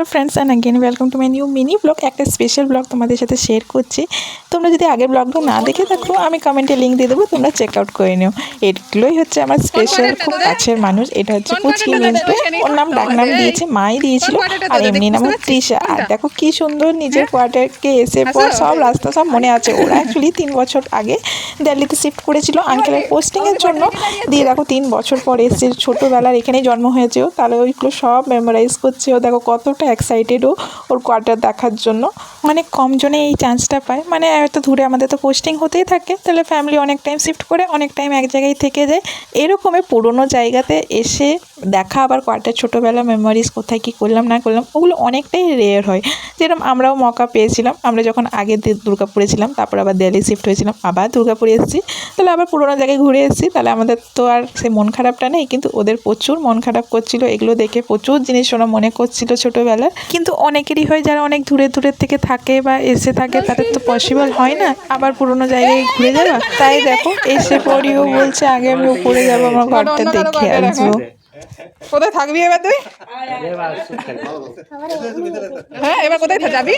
Hello friends and again welcome to my new mini blog. একটা special blog তোমাদের সাথে share করছি। তোমরা যদি আগের ব্লগটা না দেখে থাকো আমি কমেন্টে লিঙ্ক দিয়ে দেবো, তোমরা চেক আউট করে নিও। এগুলোই হচ্ছে আমার স্পেশাল খুব কাছের মানুষ। এটা হচ্ছে পুচকি মিন্টু, ওর নাম ডাকনাম দিয়েছে মাই দিয়েছিল, আর এমনি নাম তৃষা। আর দেখো কি সুন্দর নিজের কোয়ার্টারকে এসে পর সব রাস্তা সব মনে আছে। ওরা অ্যাকচুয়ালি 3 বছর আগে দিল্লিতে শিফট করেছিল আঙ্কেলের পোস্টিংয়ের জন্য। দিয়ে দেখো 3 বছর পর এসে ছোটোবেলার এখানেই জন্ম হয়েছেও, তাহলে ওইগুলো সব মেমোরাইজ করছে। ও দেখো কতটা এক্সাইটেড ওর কোয়ার্টার দেখার জন্য। মানে কম জনে এই চান্সটা পায়, মানে এত দূরে আমাদের তো পোস্টিং হতেই থাকে, তাহলে ফ্যামিলি অনেক টাইম শিফট করে অনেক টাইম এক জায়গায় থেকে যায়। এরকমই পুরোনো জায়গাতে এসে দেখা, আবার কোয়ার্টার ছোটোবেলা মেমোরিজ কোথায় কী করলাম না করলাম ওগুলো অনেকটাই রেয়ার হয়। যেরকম আমরাও মৌকা পেয়েছিলাম, আমরা যখন আগে দুর্গাপুরে ছিলাম, তারপর আবার দিল্লি শিফট হয়েছিলাম, আবার দুর্গাপুরে এসেছি, তাহলে আবার পুরোনো জায়গায় ঘুরে এসেছি। তাহলে আমাদের তো আর সে মন খারাপটা নেই, কিন্তু ওদের প্রচুর মন খারাপ করছিল এগুলো দেখে। প্রচুর জিনিস ওরা মনে করছিল ছোটোবেলায়। কিন্তু অনেকেরই হয় যারা অনেক দূরে দূরের থেকে থাকে বা এসে থাকে, তাদের তো পসিবল হয় না আবার পুরোনো জায়গায় ঘুরে যাওয়া। তাই দেখো এসে পড়িও বলছে আগে আমি উপরে যাবো, আমার ঘরটা দেখে আসবো। কোথায় থাকবি এবার তুই? হ্যাঁ এবার কোথায় যাবি?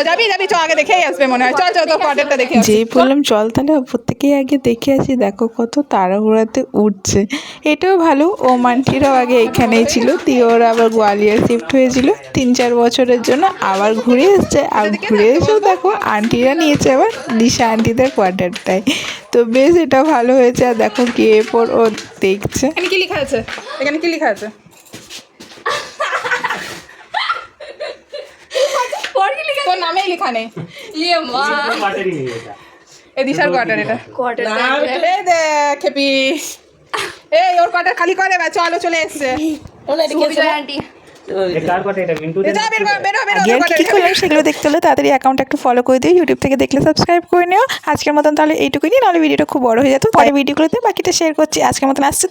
যাবি চ, আগে দেখেই আসবে মনে হয়। চল চল তোর কোয়ার্টারটা দেখে আসি। যেই বললাম চল তাহলে প্রত্যেকেই আগে দেখে আসি। দেখো কত তাড়াহুড়াতে উঠছে। এটাও ভালো, ও মান্টিরাও আগে এখানেই ছিল, দিয়ে ওরা আবার গোয়ালিয়র শিফট হয়েছিল 3-4 বছরের জন্য, আবার ঘুরে এসছে। আর ঘুরে এসেও দেখো আন্টিরা নিয়েছে আবার দিশা আন্টিদের কোয়ার্টারটাই। তো বেশ এটা ভালো হয়েছে। আর দেখো গিয়ে পর ও দেখছে এখানে কি লেখা আছে? এখানে কি লেখা আছে? তোর নামেই লেখা নেই। এই দিশার কোয়ার্টার, এটা এই দেখ খেপি, এই ওর কোয়ার্টার খালি করে চলো চলে এসছে। আগে আর কি করলাম সেগুলো দেখতে হলে তাড়াতাড়ি অ্যাকাউন্টটা একটু ফলো করে দিও, ইউটিউব থেকে দেখলে সাবস্ক্রাইব করে নিও। আজকের মতন তাহলে এইটুকুই, নাহলে ভিডিওটা খুব বড় হয়ে যেত। পরে ভিডিওগুলোতে বাকিটা শেয়ার করছি। আজকের মতন আসছে।